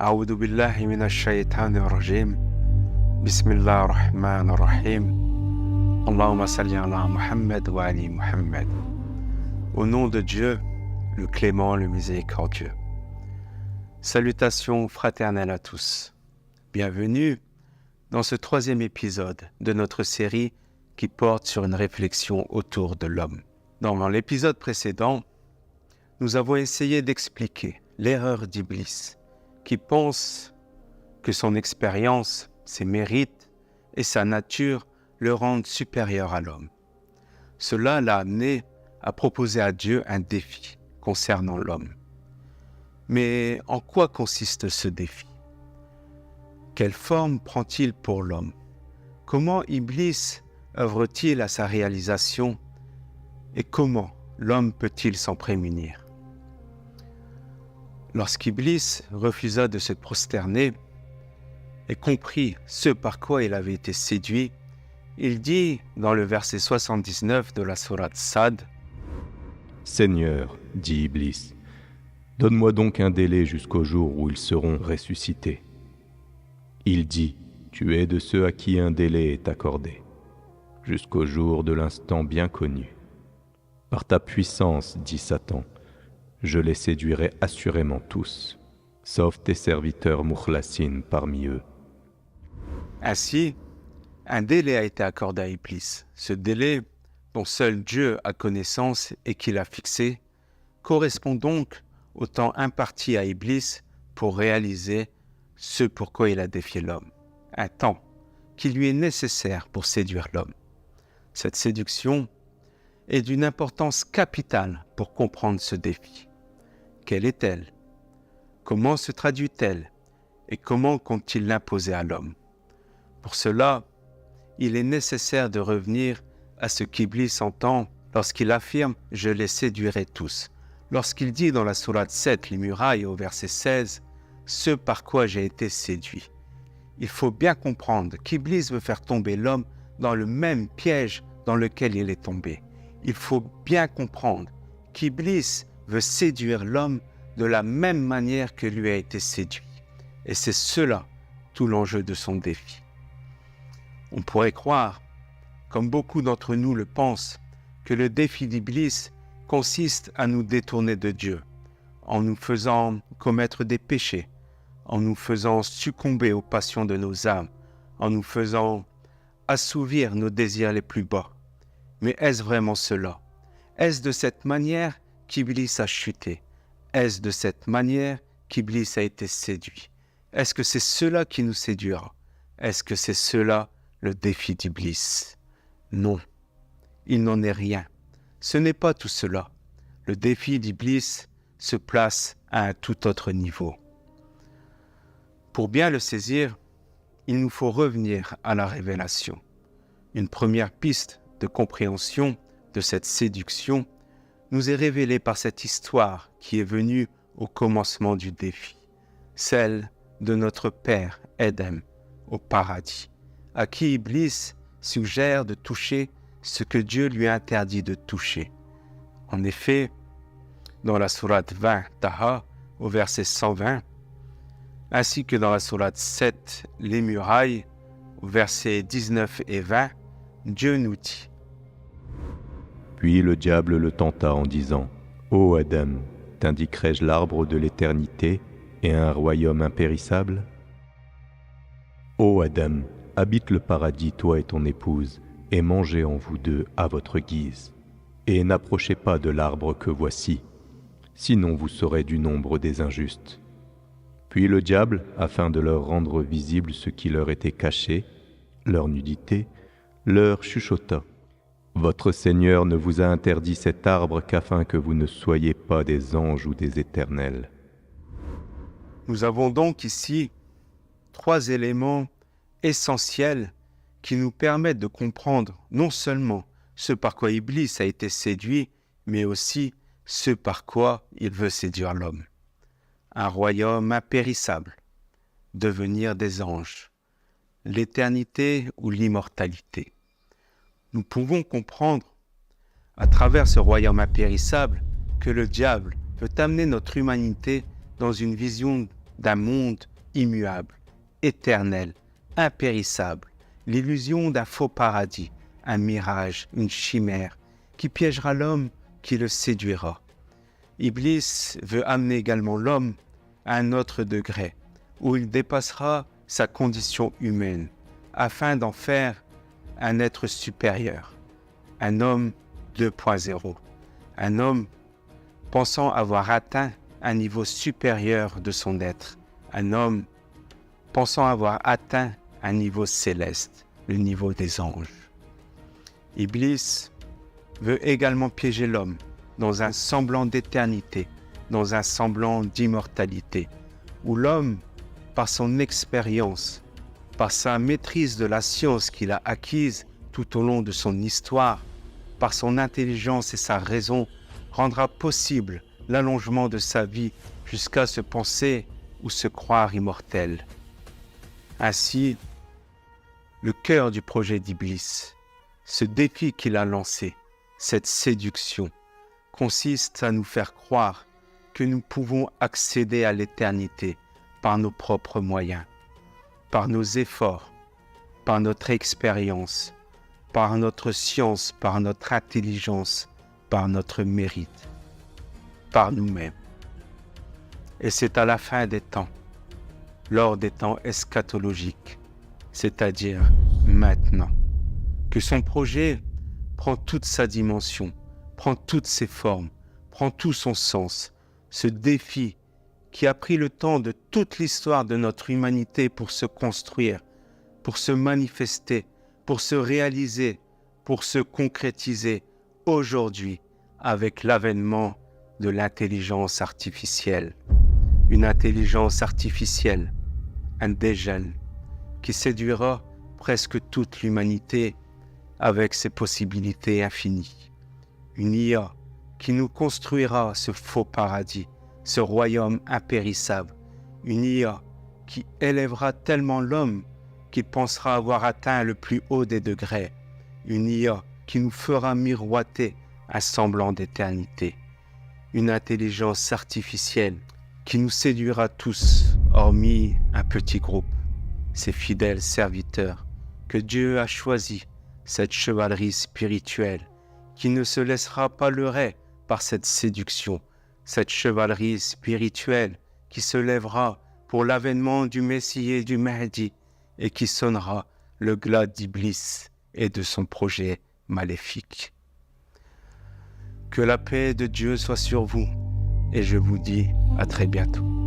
أعوذ بالله من الشيطان الرجيم بسم الله الرحمن الرحيم اللهم صل على محمد wa ali Muhammad. Au nom de Dieu, le clément, le miséricordieux. Salutations fraternelles à tous. Bienvenue dans ce troisième épisode de notre série qui porte sur une réflexion autour de l'homme. Dans l'épisode précédent, nous avons essayé d'expliquer l'erreur d'Iblis qui pense que son expérience, ses mérites et sa nature le rendent supérieur à l'homme. Cela l'a amené à proposer à Dieu un défi concernant l'homme. Mais en quoi consiste ce défi? Quelle forme prend-il pour l'homme? Comment Iblis œuvre-t-il à sa réalisation? Et comment l'homme peut-il s'en prémunir? Lorsqu'Iblis refusa de se prosterner et comprit ce par quoi il avait été séduit, il dit dans le verset 79 de la sourate Sad: « Seigneur, dit Iblis, donne-moi donc un délai jusqu'au jour où ils seront ressuscités. » Il dit, « Tu es de ceux à qui un délai est accordé, jusqu'au jour de l'instant bien connu. Par ta puissance, dit Satan, je les séduirai assurément tous, sauf tes serviteurs Mukhlasin parmi eux. » Ainsi, un délai a été accordé à Iblis. Ce délai, dont seul Dieu a connaissance et qu'il a fixé, correspond donc au temps imparti à Iblis pour réaliser ce pourquoi il a défié l'homme. Un temps qui lui est nécessaire pour séduire l'homme. Cette séduction est d'une importance capitale pour comprendre ce défi. Quelle est-elle? Comment se traduit-elle? Et comment compte-t-il l'imposer à l'homme? Pour cela, il est nécessaire de revenir à ce qu'Iblis entend lorsqu'il affirme « Je les séduirai tous ». Lorsqu'il dit dans la sourate 7, les murailles, au verset 16, « Ce par quoi j'ai été séduit ». Il faut bien comprendre qu'Iblis veut faire tomber l'homme dans le même piège dans lequel il est tombé. Il faut bien comprendre qu'Iblis veut séduire l'homme de la même manière que lui a été séduit. Et c'est cela tout l'enjeu de son défi. On pourrait croire, comme beaucoup d'entre nous le pensent, que le défi d'Iblis consiste à nous détourner de Dieu, en nous faisant commettre des péchés, en nous faisant succomber aux passions de nos âmes, en nous faisant assouvir nos désirs les plus bas. Mais est-ce vraiment cela? Est-ce de cette manière qu'Iblis a chuté? Est-ce de cette manière qu'Iblis a été séduit? Est-ce que c'est cela qui nous séduira? Est-ce que c'est cela le défi d'Iblis? Non, il n'en est rien. Ce n'est pas tout cela. Le défi d'Iblis se place à un tout autre niveau. Pour bien le saisir, il nous faut revenir à la révélation. Une première piste de compréhension de cette séduction nous est révélée par cette histoire qui est venue au commencement du défi, celle de notre père Éden au paradis, à qui Iblis suggère de toucher ce que Dieu lui a interdit de toucher. En effet, dans la sourate 20 Taha, au verset 120, ainsi que dans la sourate 7 Les murailles, au verset 19 et 20, Dieu nous dit: Puis le diable le tenta en disant, « Ô Adam, t'indiquerai-je l'arbre de l'éternité et un royaume impérissable? Ô Adam, habite le paradis, toi et ton épouse, et mangez en vous deux à votre guise. Et n'approchez pas de l'arbre que voici, sinon vous serez du nombre des injustes. » Puis le diable, afin de leur rendre visible ce qui leur était caché, leur nudité, leur chuchota: « Votre Seigneur ne vous a interdit cet arbre qu'afin que vous ne soyez pas des anges ou des éternels. » Nous avons donc ici 3 éléments essentiels qui nous permettent de comprendre non seulement ce par quoi Iblis a été séduit, mais aussi ce par quoi il veut séduire l'homme. Un royaume impérissable, devenir des anges, l'éternité ou l'immortalité. Nous pouvons comprendre à travers ce royaume impérissable que le diable peut amener notre humanité dans une vision d'un monde immuable, éternel, impérissable, l'illusion d'un faux paradis, un mirage, une chimère, qui piégera l'homme, qui le séduira. Iblis veut amener également l'homme à un autre degré, où il dépassera sa condition humaine, afin d'en faire un être supérieur, un homme 2.0, un homme pensant avoir atteint un niveau supérieur de son être, un homme pensant avoir atteint un niveau céleste, le niveau des anges. Iblis veut également piéger l'homme dans un semblant d'éternité, dans un semblant d'immortalité, où l'homme, par son expérience, par sa maîtrise de la science qu'il a acquise tout au long de son histoire, par son intelligence et sa raison, rendra possible l'allongement de sa vie jusqu'à se penser ou se croire immortel. Ainsi, le cœur du projet d'Iblis, ce défi qu'il a lancé, cette séduction, consiste à nous faire croire que nous pouvons accéder à l'éternité par nos propres moyens, par nos efforts, par notre expérience, par notre science, par notre intelligence, par notre mérite, par nous-mêmes. Et c'est à la fin des temps, lors des temps eschatologiques, c'est-à-dire maintenant, que son projet prend toute sa dimension, prend toutes ses formes, prend tout son sens. Ce défi qui a pris le temps de toute l'histoire de notre humanité pour se construire, pour se manifester, pour se réaliser, pour se concrétiser aujourd'hui avec l'avènement de l'intelligence artificielle. Une intelligence artificielle, un dégel, qui séduira presque toute l'humanité avec ses possibilités infinies. Une IA qui nous construira ce faux paradis, ce royaume impérissable. Une IA qui élèvera tellement l'homme qu'il pensera avoir atteint le plus haut des degrés. Une IA qui nous fera miroiter un semblant d'éternité. Une intelligence artificielle qui nous séduira tous, hormis un petit groupe, ces fidèles serviteurs que Dieu a choisis, cette chevalerie spirituelle qui ne se laissera pas leurrer par cette séduction, cette chevalerie spirituelle qui se lèvera pour l'avènement du Messie et du Mahdi et qui sonnera le glas d'Iblis et de son projet maléfique. Que la paix de Dieu soit sur vous et je vous dis à très bientôt.